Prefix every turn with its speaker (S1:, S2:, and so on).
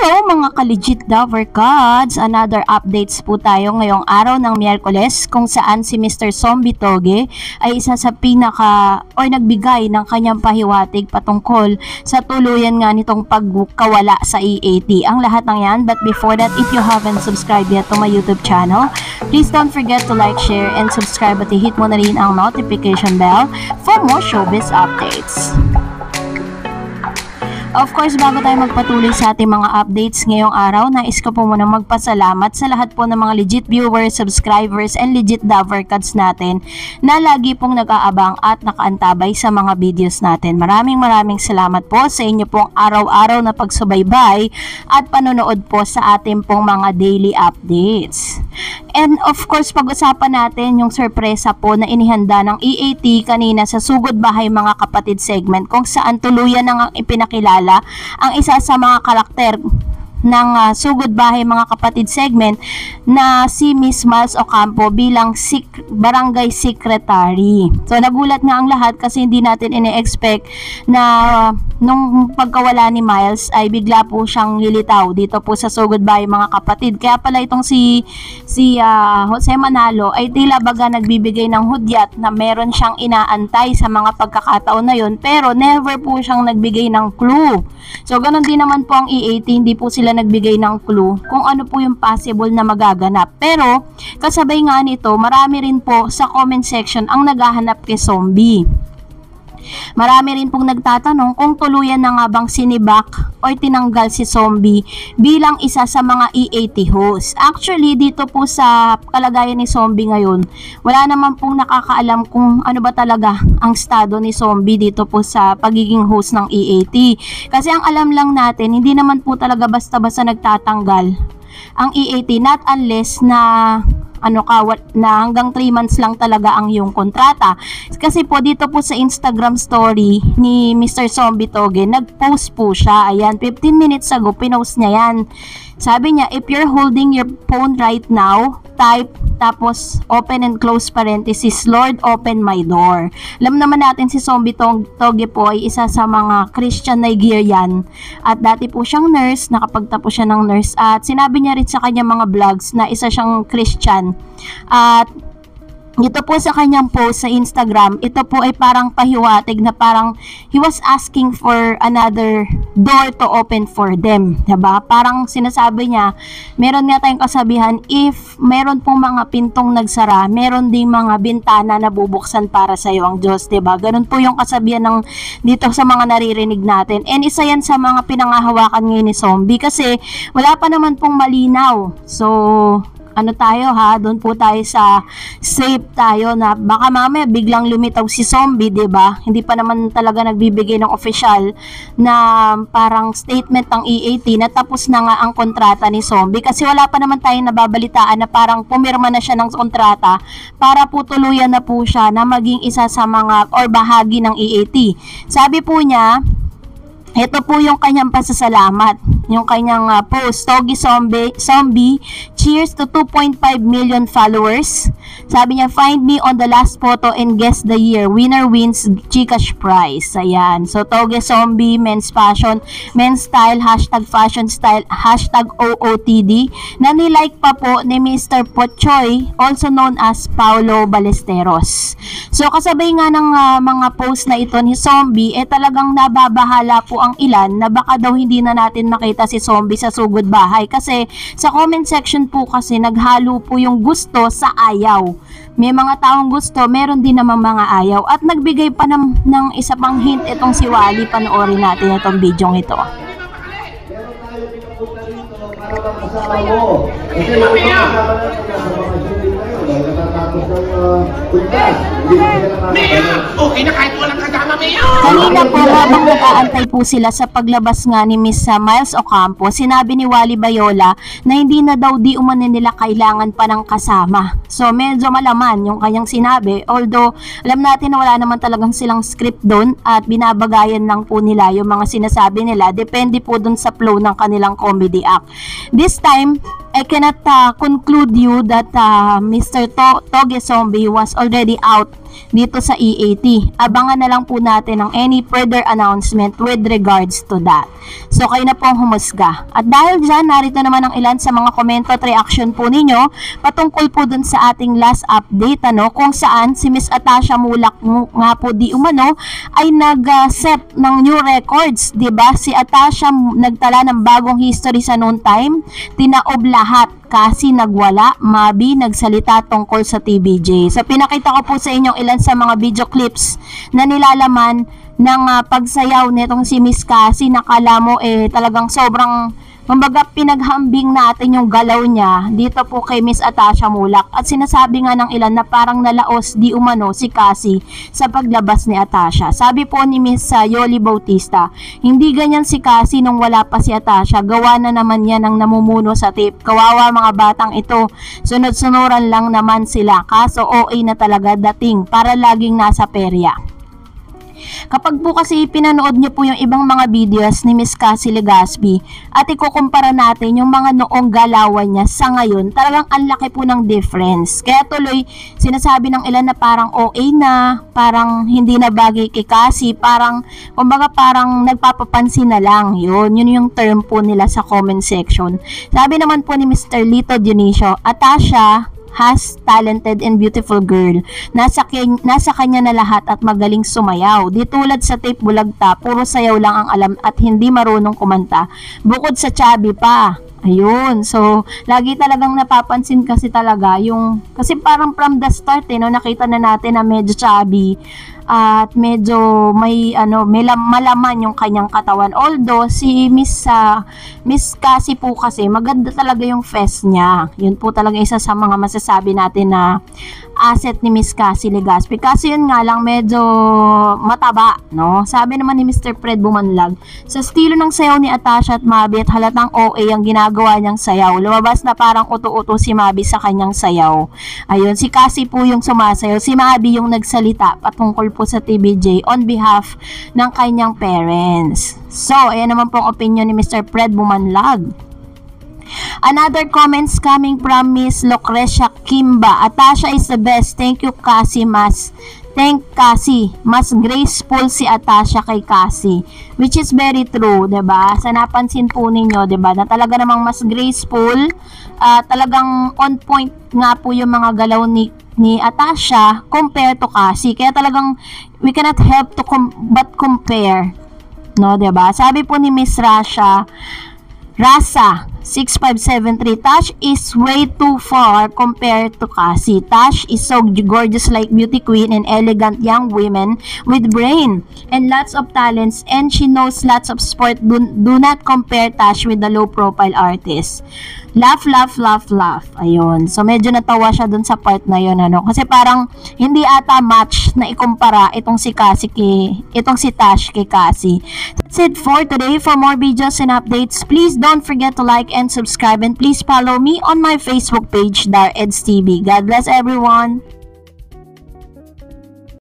S1: Hello mga ka-legit lover gods! Another updates po tayo ngayong araw ng Miyerkules kung saan si Mr. Zombie Toge ay isa sa nagbigay ng kanyang pahiwatig patungkol sa tuluyan nga nitong pagkawala sa EAT. Ang lahat ng yan, but before that, if you haven't subscribed yet to my YouTube channel, please don't forget to like, share, and subscribe at hit mo na rin ang notification bell for more showbiz updates. Of course, bago tayo magpatuloy sa ating mga updates ngayong araw, nais ko po muna magpasalamat sa lahat po ng mga legit viewers, subscribers, and legit lover cards natin na lagi pong nag-aabang at nakaantabay sa mga videos natin. Maraming salamat po sa inyo pong araw-araw na pagsubaybay at panonood po sa ating pong mga daily updates. And of course, pag-usapan natin yung sorpresa po na inihanda ng EAT kanina sa Sugod Bahay Mga Kapatid segment kung saan tuluyan nang ipinakilala ang isa sa mga karakter ng Sugod Bahay Mga Kapatid segment na si Miss Miles Ocampo bilang barangay secretary. So nagulat nga ang lahat kasi hindi natin ine-expect na nung pagkawala ni Miles ay bigla po siyang lilitaw dito po sa Sugod Bahay Mga Kapatid. Kaya pala itong si Jose Manalo ay tila baga nagbibigay ng hudyat na meron siyang inaantay sa mga pagkakataon na yun, pero never po siyang nagbigay ng clue. So ganun din naman po ang EAT, hindi po sila nagbigay ng clue kung ano po yung possible na magaganap. Pero kasabay nga nito, marami rin po sa comment section ang naghahanap kay Zombie. Marami rin pong nagtatanong kung tuluyan na nga bang sinibak o tinanggal si Zombie bilang isa sa mga EAT host. Actually, dito po sa kalagayan ni Zombie ngayon, wala naman pong nakakaalam kung ano ba talaga ang estado ni Zombie dito po sa pagiging host ng EAT. Kasi ang alam lang natin, hindi naman po talaga basta-basta nagtatanggal ang EAT, not unless na na hanggang 3 months lang talaga ang yung kontrata. Kasi po dito po sa Instagram story ni Mr. Zombie Toge, nag-post po siya. Ayan, 15 minutes ago, pinost niya yan. Sabi niya, if you're holding your phone right now, type, tapos open and close parenthesis, Lord, open my door. Alam naman natin si Zombie Toge po ay isa sa mga Christian Nigerian. At dati po siyang nurse, nakapagtapos siya ng nurse. At sinabi niya rin sa kanyang mga vlogs na isa siyang Christian. At ito po sa kanyang post sa Instagram, ito po ay parang pahiwatig na parang he was asking for another door to open for them. Diba? Parang sinasabi niya, meron nga tayong kasabihan, if meron pong mga pintong nagsara, meron ding mga bintana na bubuksan para sa iyo ang Diyos. Diba? Ganun po yung kasabihan ng dito sa mga naririnig natin. And isa yan sa mga pinangahawakan ngayon ni Zombie kasi wala pa naman pong malinaw. So tayo doon po tayo sa safe tayo na baka mamaya biglang lumitaw si Zombie, 'di ba? Hindi pa naman talaga nagbibigay ng official na parang statement ng EAT na tapos na nga ang kontrata ni Zombie kasi wala pa naman tayong nababalitaan na parang pumirma na siya ng kontrata para po tuluyan na po siya na maging isa sa mga or bahagi ng EAT. Sabi po niya, ito po yung kanyang pasasalamat, yung kanyang post, Toge Zombie, cheers to 2.5 million followers. Sabi niya, find me on the last photo and guess the year. Winner wins Gcash prize. Ayan. So, Toge Zombie, men's fashion, men's style, #fashion style, #OOTD, na nilike pa po ni Mr. Pochoy, also known as Paulo Ballesteros. So, kasabay nga ng mga post na ito ni Zombie, talagang nababahala po ang ilan na baka daw hindi na natin makita si Zombie sa Sugod Bahay kasi sa comment section po kasi naghalo po yung gusto sa ayaw. May mga taong gusto, meron din namang mga ayaw at nagbigay pa ng isa pang hint itong si Wally. Panoorin natin itong video ito.
S2: Okay na kahit walang kasama, Mayor!
S1: Kanina po habang nag-aantay po sila sa paglabas nga ni Miss Miles Ocampo, sinabi ni Wally Bayola na hindi na daw di umano nila kailangan pa ng kasama. So medyo malaman yung kanyang sinabi, although alam natin na wala naman talagang silang script doon at binabagayan lang po nila yung mga sinasabi nila. Depende po doon sa flow ng kanilang comedy act. This time, I cannot conclude you that Mr. Toge Zombie was already out dito sa EAT. Abangan na lang po natin ang any further announcement with regards to that. So kayo na po ang humusga. At dahil dyan, narito naman ang ilan sa mga komento at reaction po ninyo patungkol po dun sa ating last update, kung saan si Miss Atasha Mulak nga po di umano ay nag-set ng new records, 'di ba? Si Atasha nagtala ng bagong history sa noon time, tinaob lahat kasi nagwala, Mabi nagsalita tungkol sa TBJ. So pinakita ko po sa inyo ilan sa mga video clips na nilalaman ng pagsayaw nitong si Miss Cassie. Nakala mo talagang sobrang, kumbaga, pinaghambing natin yung galaw niya dito po kay Miss Atasha Mulak. At sinasabi nga ng ilan na parang nalaos di umano si Cassie sa paglabas ni Atasha. Sabi po ni Miss Yoli Bautista, hindi ganyan si Cassie nung wala pa si Atasha. Gawa na naman yan ang namumuno sa tape. Kawawa mga batang ito. Sunod-sunuran lang naman sila. Kaso OA na talaga dating para laging nasa perya. Kapag po kasi pinanood nyo po yung ibang mga videos ni Miss Cassie Legaspi at ikukumpara natin yung mga noong galawan niya sa ngayon, talagang ang laki po ng difference. Kaya tuloy sinasabi ng ilan na parang OA na, parang hindi na bagay kay Cassie, parang kumbaga parang nagpapapansin na lang. Yun yung term po nila sa comment section. Sabi naman po ni Mr. Lito Dionisio, Atasha has talented and beautiful girl. Nasa kanya na lahat at magaling sumayaw. Di tulad sa tape bulagta, puro sayaw lang ang alam at hindi marunong kumanta. Bukod sa chubby pa. Ayun. So, lagi talagang napapansin kasi talaga yung, kasi parang from the start nakita na natin na medyo chubby at medyo may malaman yung kanyang katawan. Although si Miss Cassie po kasi maganda talaga yung face niya. Yun po talaga isa sa mga masasabi natin na asset ni Miss Cassie Legaspi. Kasi yun nga lang medyo mataba, Sabi naman ni Mr. Fred Bumanlag, sa estilo ng sayaw ni Atasha at Mabi at halatang OA ang ginagawa niyang sayaw. Lumabas na parang uto-uto si Mabi sa kanyang sayaw. Ayun, si Cassie po yung sumasayaw, si Mabi yung nagsalita patungkol po sa TBJ on behalf ng kanyang parents. So, ayan naman pong opinion ni Mr. Fred Bumanlag. Another comments coming from Miss Lucrecia Kimba. Atasha is the best. Thank you, Cassie. Mas graceful si Atasha kay Cassie. Which is very true, 'di ba? Sa napansin po ninyo, 'di ba? Na talaga namang mas graceful, talagang on point nga po yung mga galaw ni Atasha compared to Cassie. Kaya talagang we cannot help to but compare, 'di ba? Sabi po ni Miss Rasa 6573, Tash is way too far compared to Cassie. Tash is so gorgeous like beauty queen and elegant young women with brain and lots of talents, and she knows lots of sport. Do not compare Tash with the low profile artist. Laugh. Ayun. So medyo natawa siya dun sa part na yun, kasi parang hindi ata match na ikumpara itong si Tash kay Cassie. That's it for today. For more videos and updates, please don't forget to like and subscribe, and please follow me on my Facebook page, DarEdsTV. God bless everyone.